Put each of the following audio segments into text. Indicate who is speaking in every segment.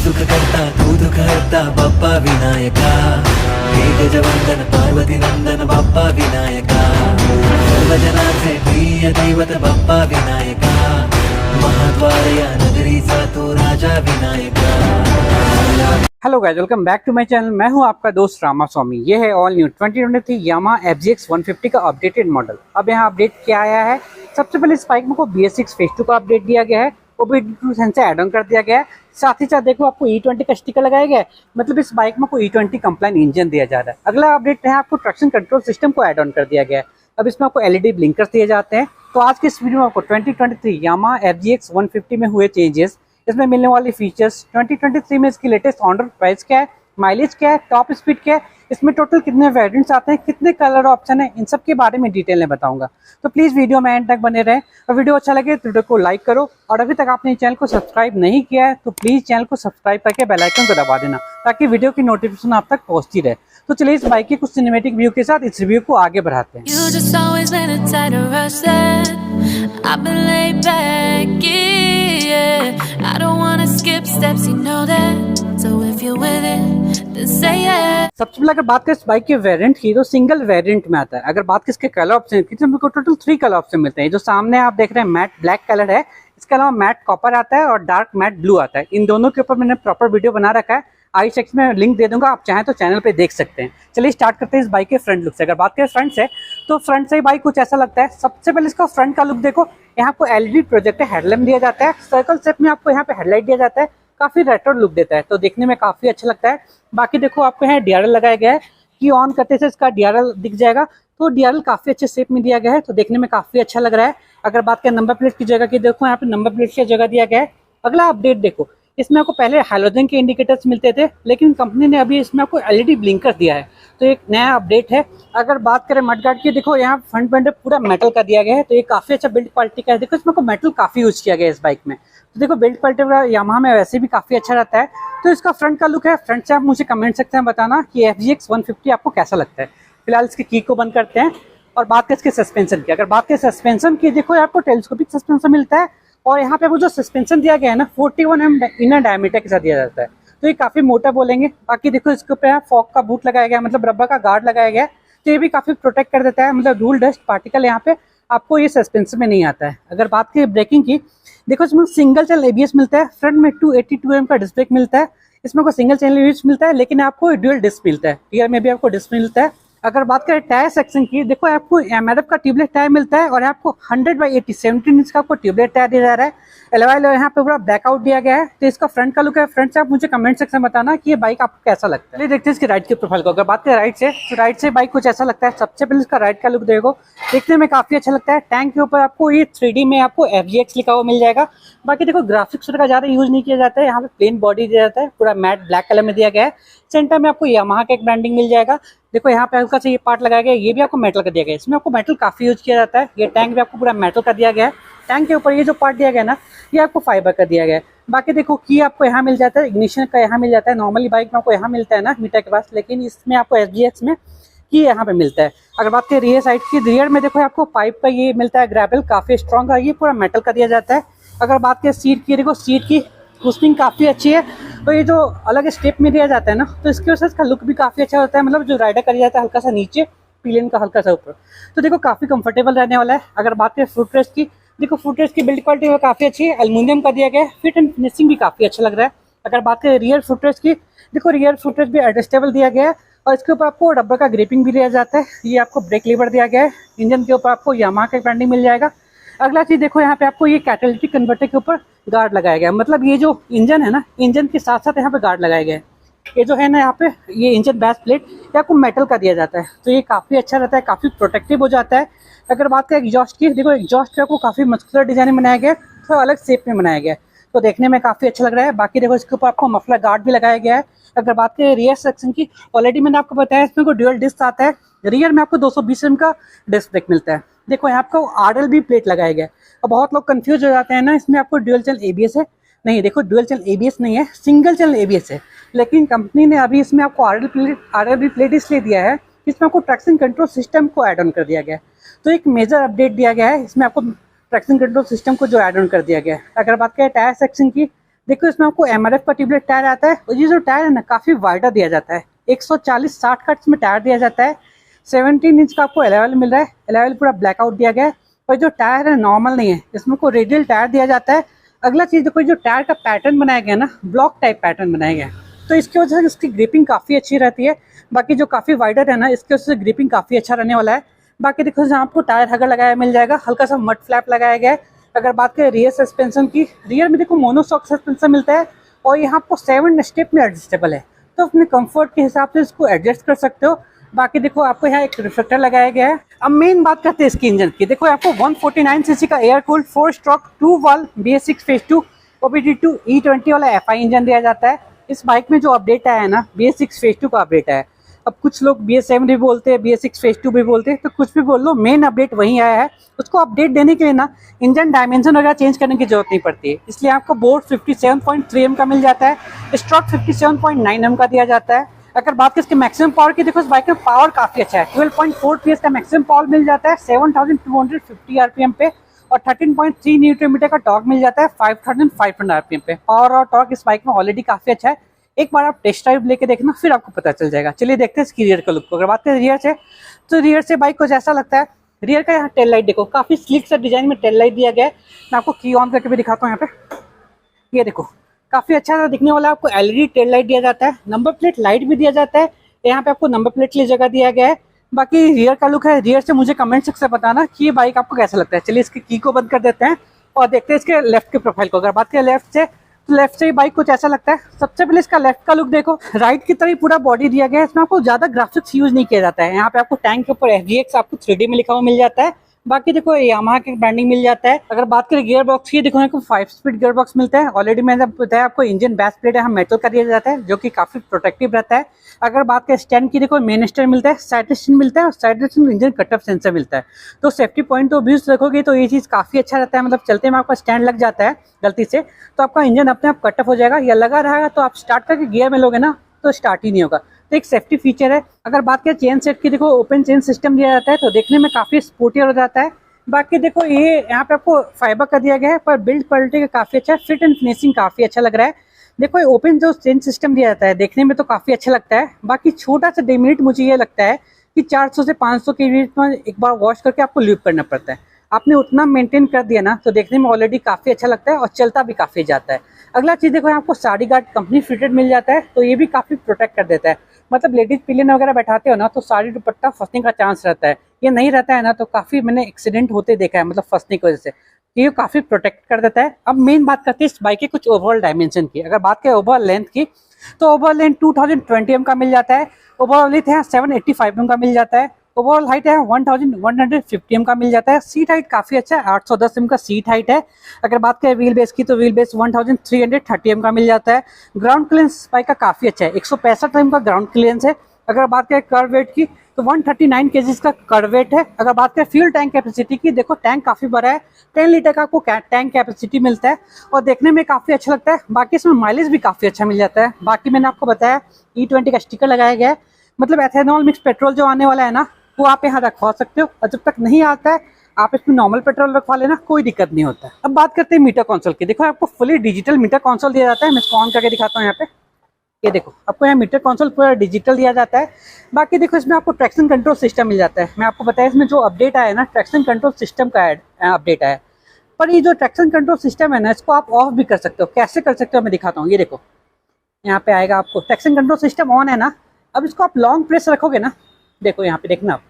Speaker 1: सुखकर्ता तू दुःखहर्ता बाप्पा विनायका हे गजवंदन पार्वती नंदन बाप्पा विनायका सर्वजनांचे प्रिय दैवत बाप्पा विनायका महाद्वार या नगरीचा तो राजा Vinayaka.
Speaker 2: Hello guys, welcome back to my channel. मैं हूं आपका दोस्त रामा स्वामी। ये है ऑल न्यू 2023 यामाहा FZX 150 का अपडेटेड मॉडल। अब यहाँ अपडेट क्या आया है? सबसे पहले इस बाइक में को BS6 फेज 2 का अपडेट दिया गया है, OBD2 सेंसर ऐड ऑन कर दिया गया है। साथ ही साथ देखो आपको E20 का स्टिकर लगाया गया है, मतलब इस बाइक में को E20 कंप्लाइन इंजन दिया जा रहा है। अगला अपडेट है आपको ट्रैक्शन कंट्रोल सिस्टम को ऐड ऑन कर दिया गया है। अब इसमें आपको LED ब्लिंकर्स दिए जाते हैं। तो आज के इस वीडियो में आपको 2023 यामाहा FZX 150 में हुए चेंजेस, इसमें मिलने वाली फीचर्स, 2023 में इसकी लेटेस्ट ऑन रोड प्राइस क्या है, माइलेज क्या है, टॉप स्पीड क्या है, इसमें टोटल कितने वेरिएंट्स आते हैं, कितने कलर ऑप्शन है, इन सब के बारे में डिटेल में बताऊंगा। तो प्लीज़ वीडियो में एंड तक बने रहें और वीडियो अच्छा लगे तो वीडियो को लाइक करो और अभी तक आपने चैनल को सब्सक्राइब नहीं किया है तो प्लीज़ चैनल को सब्सक्राइब करके बेल आइकन को दबा देना ताकि वीडियो की नोटिफिकेशन आप तक पहुँचती रहे। तो चलिए इस बाइक की कुछ सिनेमैटिक व्यू के साथ इस रिव्यू को आगे बढ़ाते हैं।
Speaker 3: I don't wanna skip steps, you know that. So if you're with it, then say yeah.
Speaker 2: सबसे पहले अगर बात करें इस बाइक के वेरिएंट की तो सिंगल वेरिएंट में आता है। अगर बात करें इसके कलर ऑप्शन की तो हमको टोटल 3 कलर ऑप्शन मिलते हैं। जो सामने आप देख रहे हैं मैट ब्लैक कलर है, इसके अलावा मैट कॉपर आता है और डार्क मैट ब्लू आता है। इन दोनों के ऊपर मैंने प्रॉपर वीडियो बना रखा है, आई सेक्शन में लिंक दे दूंगा, आप चाहें तो चैनल पे देख सकते हैं। चलिए स्टार्ट करते हैं इस बाइक के फ्रंट लुक से। अगर बात करें फ्रंट से तो फ्रंट से ही बाइक कुछ ऐसा लगता है। सबसे पहले इसका फ्रंट का लुक देखो, यहाँ आपको LED प्रोजेक्टर हेडलैम्प दिया जाता है, सर्कल शेप में आपको यहाँ पे हेडलाइट दिया जाता है, काफी रेट्रो लुक देता है, तो देखने में काफी अच्छा लगता है। बाकी देखो आपको यहाँ DRL लगाया गया है कि ऑन करते से इसका DRL दिख जाएगा, तो DRL काफी अच्छे शेप में दिया गया है, तो देखने में काफी अच्छा लग रहा है। अगर बात करें नंबर प्लेट की जगह की, देखो यहाँ पे नंबर प्लेट की जगह दिया गया है। अगला अपडेट देखो, इसमें आपको पहले हैलोजन के इंडिकेटर्स मिलते थे, लेकिन कंपनी ने अभी इसमें आपको LED ब्लिंकर दिया है, तो एक नया अपडेट है। अगर बात करें मडगार्ड की, देखो यहाँ फ्रंट पेंट पूरा मेटल का दिया गया है, तो ये काफी अच्छा बिल्ड क्वालिटी का है। देखो इसमें को मेटल काफी यूज किया गया है इस बाइक में, तो देखो बिल्ड क्वालिटी यामाहा में वैसे भी काफी अच्छा रहता है। तो इसका फ्रंट का लुक है। फ्रंट से आप मुझे कमेंट सकते हैं बताना कि FZX 150 आपको कैसा लगता है। फिलहाल इसकी की को बंद करते हैं और बात करें इसके सस्पेंशन की। अगर बात करें सस्पेंशन की, देखो आपको टेलीस्कोपिक सस्पेंशन मिलता है और यहाँ पे वो जो सस्पेंशन दिया गया है ना 41 mm इनर डायमीटर के साथ दिया जाता है, तो ये काफी मोटा बोलेंगे। बाकी देखो इसके ऊपर फॉग का बूट लगाया गया है, मतलब रबर का गार्ड लगाया गया है, तो ये भी काफी प्रोटेक्ट कर देता है, मतलब धूल डस्ट पार्टिकल यहाँ पे आपको ये सस्पेंशन में नहीं आता है। अगर बात करें ब्रेकिंग की, देखो इसमें सिंगल चैनल ABS मिलता है, फ्रंट में 282 mm का डिस्क ब्रेक मिलता है, इसमें को सिंगल चैनल ABS मिलता है, लेकिन आपको ड्यूअल डिस्क मिलता है, रियर में भी आपको डिस्क मिलता है। अगर बात करें टायर सेक्शन की, देखो आपको MRF का ट्यूबलेस टायर मिलता है और आपको 100/80 17 इंच का आपको ट्यूबलेस टायर दिया जा रहा है। एलॉय यहाँ पे पूरा ब्लैकआउट दिया गया है। तो इसका फ्रंट का लुक है। फ्रंट से आप मुझे कमेंट सेक्शन में बताना कि ये बाइक आपको कैसा लगता है। देखते हैं इसकी राइट की प्रोफाइल को। अगर बात करें राइट से, तो राइट से बाइक कुछ ऐसा लगता है। सबसे पहले इसका राइट का लुक देखो, देखने में काफी अच्छा लगता है। टैंक के ऊपर आपको ये 3D में आपको FZX लिखा हुआ मिल जाएगा। बाकी देखो ग्राफिक्स का ज्यादा यूज नहीं किया जाता है, यहाँ पे प्लेन बॉडी दिया जाता है, पूरा मैट ब्लैक कलर में दिया गया है। सेंटर में आपको यामाहा का एक ब्रांडिंग मिल जाएगा। देखो यहाँ पे हल्का सा ये पार्ट लगाया गया है, ये भी आपको मेटल का दिया गया है, इसमें आपको मेटल काफी यूज किया जाता है। ये टैंक भी आपको पूरा मेटल का दिया गया है। टैंक के ऊपर ये जो पार्ट दिया गया है ना, ये आपको फाइबर का दिया गया है। बाकी देखो की आपको यहाँ मिल जाता है, इग्निशन का यहाँ मिल जाता है। नॉर्मली बाइक में आपको यहाँ मिलता है ना मीटर के पास, लेकिन इसमें आपको FZX में की यहाँ पे मिलता है। अगर बात करें रियर साइड की, रियर में देखो आपको पाइप का ये मिलता है, ग्रैबल काफी स्ट्रॉन्ग है, ये पूरा मेटल का दिया जाता है। अगर बात करें सीट की, देखो सीट की कुशनिंग काफी अच्छी है, तो ये जो अलग स्टेप में दिया जाता है ना, तो इसकी वजह से इसका लुक भी काफी अच्छा होता है, मतलब जो राइडर कर जाता है हल्का सा नीचे, पिलियन का हल्का सा ऊपर, तो देखो काफी कंफर्टेबल रहने वाला है। अगर बात करें फुट रेस्ट की, देखो फुट रेस्ट की बिल्ड क्वालिटी में काफी अच्छी है, एल्युमिनियम का दिया गया है, फिट एंड फिनिशिंग भी काफी अच्छा लग रहा है। अगर बात करें रियर फुट रेस्ट की, देखो रियर फुट रेस्ट भी एडजस्टेबल दिया गया है और इसके ऊपर आपको रबर का ग्रिपिंग भी दिया जाता है। ये आपको ब्रेक लीवर दिया गया है। इंजन के ऊपर आपको यामाहा का ब्रांडिंग मिल जाएगा। अगला चीज देखो यहाँ पे आपको ये कैटालिटिक कन्वर्टर के ऊपर गार्ड लगाया गया है, मतलब ये जो इंजन है ना, इंजन के साथ साथ यहाँ पे गार्ड लगाया गया है। ये जो है ना यहाँ पे ये इंजन बेस प्लेट ये आपको मेटल का दिया जाता है, तो ये काफी अच्छा रहता है, काफी प्रोटेक्टिव हो जाता है। अगर बात करें एग्जॉस्ट की, देखो एग्जॉस्ट आपको काफी मस्कुलर डिजाइन में बनाया गया है, थोड़ा अलग शेप में बनाया गया है, तो देखने में काफी अच्छा लग रहा है। बाकी देखो इसके ऊपर आपको मफलर गार्ड भी लगाया गया है। अगर बात करें रियर सेक्शन की, ऑलरेडी मैंने आपको बताया इसमें को ड्यूअल डिस्क आता है। रियर में आपको 220 mm का डिस्क ब्रेक मिलता है। देखो यहाँ आपको RLB प्लेट लगाया गया है। अब बहुत लोग कंफ्यूज हो जाते हैं ना, इसमें आपको ड्यूअल चैनल ABS है, नहीं देखो ड्यूअल चैनल ABS नहीं है, सिंगल चैनल ABS है, लेकिन कंपनी ने अभी इसमें आपको RLB प्लेट इसलिए दिया है, इसमें आपको ट्रैक्शन कंट्रोल सिस्टम को ऐड ऑन कर दिया गया है। तो एक मेजर अपडेट दिया गया है, इसमें आपको ट्रैक्शन कंट्रोल सिस्टम को जो ऐड ऑन कर दिया गया है। अगर बात करें टायर सेक्शन की, देखो इसमें आपको MRF का ट्यूबलेट टायर आता है और ये जो टायर है ना काफ़ी वाइडर दिया जाता है, 140-60 का इसमें टायर दिया जाता है। 17 इंच का आपको अलॉय मिल रहा है, अलॉय पूरा ब्लैकआउट दिया गया है। और जो टायर है नॉर्मल नहीं है, इसमें को रेडियल टायर दिया जाता है। अगला चीज़ देखो, जो टायर का पैटर्न बनाया गया ना, ब्लॉक टाइप पैटर्न बनाया गया है, तो इसकी वजह से इसकी ग्रिपिंग काफ़ी अच्छी रहती है। बाकी जो काफ़ी वाइडर है ना, इसकी वजह से ग्रिपिंग काफ़ी अच्छा रहने वाला है। बाकी देखो जहाँ आपको टायर हगर लगाया मिल जाएगा, हल्का सा मड फ्लैप लगाया गया है। अगर बात करें रियर सस्पेंशन की, रियर में देखो मोनोशॉक सस्पेंशन मिलता है और यहाँ आपको 7 स्टेप में एडजस्टेबल है, तो अपने कंफर्ट के हिसाब से इसको एडजस्ट कर सकते हो। बाकी देखो आपको यहाँ एक रिफ्लेक्टर लगाया गया है। अब मेन बात करते हैं इसकी इंजन की। देखो आपको 149 सीसी का air cooled 4 stroke 2 valve BS6 phase 2 OBD2 E20 वाला FI इंजन दिया जाता है। इस बाइक में जो अपडेट आया है ना, BS6 फेज 2 का अपडेट आया है। अब कुछ लोग BS7 भी बोलते हैं, BS6 फेज 2 भी बोलते हैं, तो कुछ भी बोल लो, मेन अपडेट वही आया है। उसको अपडेट देने के लिए ना इंजन डायमेंशन वगैरह चेंज करने की जरूरत नहीं पड़ती है, इसलिए आपको बोर्ड 57.3 एम का मिल जाता है, स्ट्रोक 57.9 एम का दिया जाता है। अगर बात करें इसके मैक्सिमम पावर की, देखो इस बाइक में पावर काफ़ी अच्छा है, 12.4 PS का मैक्सिमम पावर मिल जाता है 7250 RPM पे, और 13.3 न्यूटन मीटर का टॉर्क मिल जाता है 5500 RPM पे। पावर और टॉर्क इस बाइक में ऑलरेडी काफ़ी अच्छा है। एक बार आप टेस्ट ड्राइव लेके देखना, फिर आपको पता चल जाएगा। चलिए देखते हैं इसकी रियर का लुक को। अगर बात करें रियर से, तो रियर से बाइक को जैसा लगता है, रियर का यहाँ टेल लाइट देखो, काफ़ी स्लिक सा डिजाइन में टेल लाइट दिया गया है। मैं आपको की ऑन करके भी दिखाता हूँ। यहाँ पे ये देखो, काफ़ी अच्छा सा दिखने वाला आपको LED टेल लाइट दिया जाता है, नंबर प्लेट लाइट भी दिया जाता है। यहाँ पे आपको नंबर प्लेट के लिए जगह दिया गया है। बाकी रियर का लुक है, रियर से मुझे कमेंट सेक्शन में बताना कि ये बाइक आपको कैसा लगता है। चलिए इसकी की को बंद कर देते हैं और देखते हैं इसके लेफ्ट के प्रोफाइल को। अगर बात करें लेफ्ट से, तो लेफ्ट से ये बाइक कुछ ऐसा लगता है। सबसे पहले इसका लेफ्ट का लुक देखो, राइट की तरह पूरा बॉडी दिया गया है। इसमें आपको ज्यादा ग्राफिक्स यूज नहीं किया जाता है। यहाँ पे आपको टैंक के ऊपर FGX आपको 3D में लिखा हुआ मिल जाता है। बाकी देखो यामाहा के ब्रांडिंग मिल जाता है। अगर बात करें गियर बॉक्स की, देखो आपको 5 स्पीड गियर बॉक्स मिलता है। ऑलरेडी मैंने बताया आपको इंजन बैस प्लेट यहाँ मेटल का दिया जाता है, जो कि काफी प्रोटेक्टिव रहता है। अगर बात करें स्टैंड की, देखो मेन स्टैंड मिलता है, साइड स्टैंड मिलता है और side stand engine cutoff sensor मिलता है। तो सेफ्टी पॉइंट ऑफ व्यू रखोगे तो ये चीज़ काफ़ी अच्छा रहता है। मतलब चलते में आपका स्टैंड लग जाता है गलती से, तो आपका इंजन अपने आप कटअप हो जाएगा, या लगा रहेगा तो आप स्टार्ट करके गियर में लोगे ना तो स्टार्ट ही नहीं होगा। तो एक सेफ्टी फीचर है। अगर बात करें चेन सेट की, देखो ओपन चेन सिस्टम दिया जाता है, तो देखने में काफ़ी स्पोर्टियर हो जाता है। बाकी देखो ये यहाँ पे आपको फाइबर का दिया गया है, पर बिल्ड क्वालिटी का काफ़ी अच्छा है, फिट एंड फिनिशिंग काफ़ी अच्छा लग रहा है। देखो ये ओपन जो चेन सिस्टम दिया जाता है, देखने में तो काफ़ी अच्छा लगता है। बाकी छोटा सा डिमेरिट मुझे ये लगता है कि 400 से 500 के यूनिट में एक बार वॉश करके आपको लूप करना पड़ता है। आपने उतना मेंटेन कर दिया ना, तो देखने में ऑलरेडी काफ़ी अच्छा लगता है और चलता भी काफ़ी जाता है। अगला चीज़ देखो, आपको साड़ी गार्ड कंपनी फिटेड मिल जाता है, तो ये भी काफ़ी प्रोटेक्ट कर देता है। मतलब लेडीज पिलियन वगैरह बैठाते हो ना, तो साड़ी दुपट्टा फंसने का चांस रहता है। ये नहीं रहता है ना, तो काफ़ी मैंने एक्सीडेंट होते देखा है, मतलब फंसने की वजह से। ये काफ़ी प्रोटेक्ट कर देता है। अब मेन बात करते हैं इस बाइक के कुछ ओवरऑल डायमेंशन की। अगर बात करें ओवरऑल लेंथ की, तो ओवरऑल लेंथ 2020 एम का मिल जाता है। ओवरऑल विड्थ है 785 एम का मिल जाता है। ओवरऑल हाइट है 1150 एम का मिल जाता है। सीट हाइट काफ़ी अच्छा है, 810 एम का सीट हाइट है। अगर बात करें व्हील बेस की, तो व्हील बेस 1330 एम का मिल जाता है। ग्राउंड क्लियरेंस बाइक का काफ़ी अच्छा है, 165 एम का ग्राउंड क्लियरेंस है। अगर बात करें कर्व वेट की, तो 139 kg का कर्व वेट है। अगर बात करें फ्यूल टैंक कैपेसिटी की, देखो टैंक काफ़ी बड़ा है, 10 लीटर का आपको टैंक कैपेसिटी मिलता है और देखने में काफ़ी अच्छा लगता है। बाकी इसमें माइलेज भी काफ़ी अच्छा मिल जाता है। बाकी मैंने आपको बताया E20 का स्टिकर लगाया गया है, मतलब एथेनॉल मिक्स पेट्रोल जो आने वाला है ना, वो आप यहाँ रखवा सकते हो, और जब तक नहीं आता है आप इसमें नॉर्मल पेट्रोल रखवा लेना, कोई दिक्कत नहीं होता है। अब बात करते हैं मीटर कंसोल की। देखो आपको फुली डिजिटल मीटर कंसोल दिया जाता है। मैं इसको ऑन करके दिखाता हूँ। यहाँ पे ये देखो, आपको यहाँ मीटर कंसोल पूरा डिजिटल दिया जाता है। बाकी देखो इसमें आपको ट्रैक्शन कंट्रोल सिस्टम मिल जाता है। मैं आपको बताया इसमें जो अपडेट आया है ना, ट्रैक्शन कंट्रोल सिस्टम का अपडेट आया है। पर ये जो ट्रैक्शन कंट्रोल सिस्टम है ना, इसको आप ऑफ भी कर सकते हो। कैसे कर सकते हो मैं दिखाता हूँ। ये देखो यहाँ पे आएगा, आपको ट्रैक्शन कंट्रोल सिस्टम ऑन है ना। अब इसको आप लॉन्ग प्रेस रखोगे ना, देखो यहाँ पे देखना, आप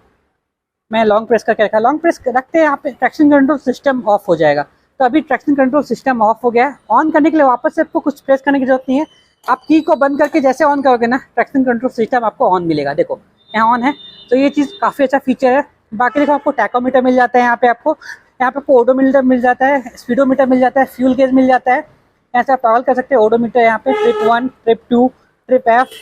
Speaker 2: मैं लॉन्ग प्रेस करके रखा, लॉन्ग प्रेस रखते हैं यहाँ पे ट्रैक्शन कंट्रोल सिस्टम ऑफ हो जाएगा। तो अभी ट्रैक्शन कंट्रोल सिस्टम ऑफ हो गया है। ऑन करने के लिए वापस से आपको कुछ प्रेस करने की जरूरत नहीं है। आप की को बंद करके जैसे ऑन करोगे ना, ट्रैक्शन कंट्रोल सिस्टम आपको ऑन मिलेगा। देखो यहाँ ऑन है, तो ये चीज़ काफ़ी अच्छा फीचर है। बाकी देखो आपको टैकोमीटर मिल जाता है, यहाँ पे आपको ओडोमीटर मिल जाता है, स्पीडोमीटर मिल जाता है, फ्यूल गेज मिल जाता है। ऐसे आप टॉल कर सकते हैं। ओडोमीटर यहाँ पे ट्रिप 1, ट्रिप 2, ट्रिप F,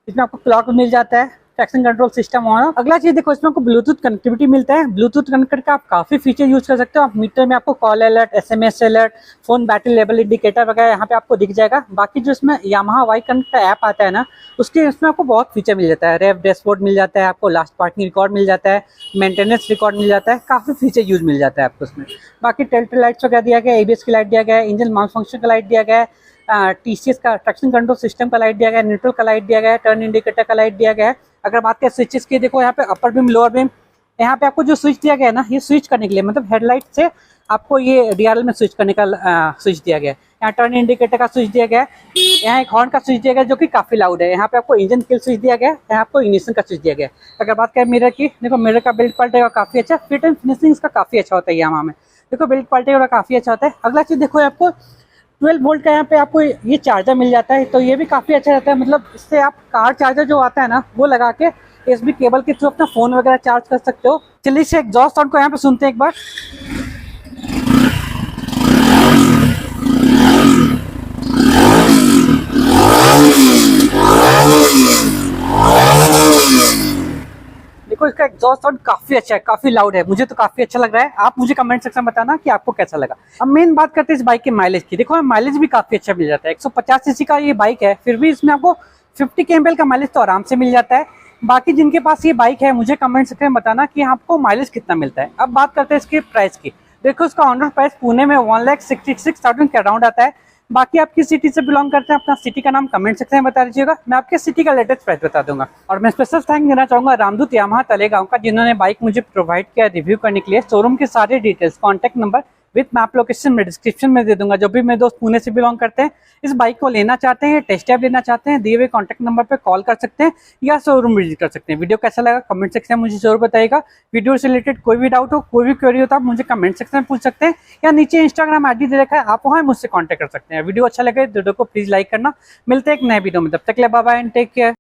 Speaker 2: इसमें आपको क्लॉक मिल जाता है। Traction control system on. अगला चीज देखो, इसमें आपको ब्लूटूथ कनेक्टिविटी मिलता है। ब्लूटूथ कनेक्ट करके आप काफी फीचर यूज कर सकते हो। आप मीटर में आपको call alert, SMS alert, phone battery level indicator वगैरह यहाँ पे आपको दिख जाएगा। बाकी जो इसमें यामाहा वाई कनेक्ट का ऐप आता है ना, उसके इसमें आपको बहुत फीचर मिल जाता है। रेव डैशबोर्ड मिल जाता है, आपको लास्ट पार्किंग रिकॉर्ड मिल जाता है, मेंटेनेंस रिकॉर्ड मिल जाता है, काफी फीचर यूज मिल जाता है आपको उसमें। बाकी टेल लाइट्स वगैरह दिया गया है, ABS की लाइट दिया गया है, इंजन माउस फंक्शन का लाइट दिया गया है। TCS का ट्रैक्शन कंट्रोल सिस्टम का लाइट दिया गया है, न्यूट्रल का लाइट दिया गया है, टर्न इंडिकेटर का लाइट दिया गया है। अगर बात करें स्विचेस की, देखो यहाँ पे अपर बीम, लोअर बीम, यहाँ पे आपको जो स्विच दिया गया है ना, ये स्विच करने के लिए, मतलब हेडलाइट से आपको ये DRL में स्विच करने का स्विच दिया गया है। यहाँ टर्न इंडिकेटर का स्विच दिया गया है, यहाँ एक हॉर्न का स्विच दिया गया है जो कि काफी लाउड है। यहाँ पे आपको इंजन किल स्विच दिया गया है, यहाँ आपको इग्निशन का स्विच दिया गया है। अगर बात करें मिरर की, देखो मिरर का बिल्ड क्वालिटी काफी अच्छा, फिट एंड फिनिशिंग इसका काफी अच्छा होता है यामाहा में। देखो बिल्ड क्वालिटी काफी अच्छा होता है। अगला चीज देखो, आपको 12 वोल्ट का यहाँ पे आपको ये चार्जर मिल जाता है, तो ये भी काफी अच्छा रहता है। मतलब इससे आप कार चार्जर जो आता है ना, वो लगा के USB केबल के थ्रू अपना फोन वगैरह चार्ज कर सकते हो। चलिए इसे एग्जॉस्ट साउंड को यहाँ पे सुनते हैं एक बार। देखो इसका एग्जॉस्ट साउंड काफी अच्छा है, काफी लाउड है, मुझे तो काफी अच्छा लग रहा है। आप मुझे कमेंट सेक्शन में बताना कि आपको कैसा लगा। अब मेन बात करते हैं इस बाइक के माइलेज की। देखो माइलेज भी काफी अच्छा मिल जाता है। 150 सीसी का ये बाइक है, फिर भी इसमें आपको 50 kml का माइलेज तो आराम से मिल जाता है। बाकी जिनके पास ये बाइक है, मुझे कमेंट सेक्शन में बताना कि आपको माइलेज कितना मिलता है। अब बात करते हैं इसके प्राइस की। देखो इसका ऑन रोड प्राइस पुणे में 1,66,000 के अराउंड आता है। बाकी आप किस सिटी से बिलोंग करते हैं, अपना सिटी का नाम कमेंट सेक्शन में बता दीजिएगा, मैं आपके सिटी का लेटेस्ट प्राइस बता दूंगा। और मैं स्पेशल थैंक देना चाहूंगा रामदूत यामाहा तलेगांव का, जिन्होंने बाइक मुझे प्रोवाइड किया रिव्यू करने के लिए। शोरूम के सारे details, contact number with map location में डिस्क्रिप्शन में दे दूंगा। जो भी मेरे दोस्त पुणे से बिलोंग करते हैं, इस बाइक को लेना चाहते हैं, टेस्ट ड्राइव लेना चाहते हैं, दिए हुए कॉन्टैक्ट नंबर पर कॉल कर सकते हैं या शोरूम विजिट कर सकते हैं। वीडियो कैसा लगा कमेंट सेक्शन में मुझे जरूर बताइएगा। वीडियो से रिलेटेड कोई भी डाउट हो, कोई भी क्वेरी हो तो आप मुझे कमेंट सेक्शन में पूछ सकते हैं, या नीचे इंस्टाग्राम ID दे रखा है, आप वहाँ मुझसे कॉन्टैक्ट कर सकते हैं। वीडियो अच्छा लगे वीडियो को प्लीज लाइक करना। मिलते हैं एक नए वीडियो में, तब तक के लिए bye bye and take care.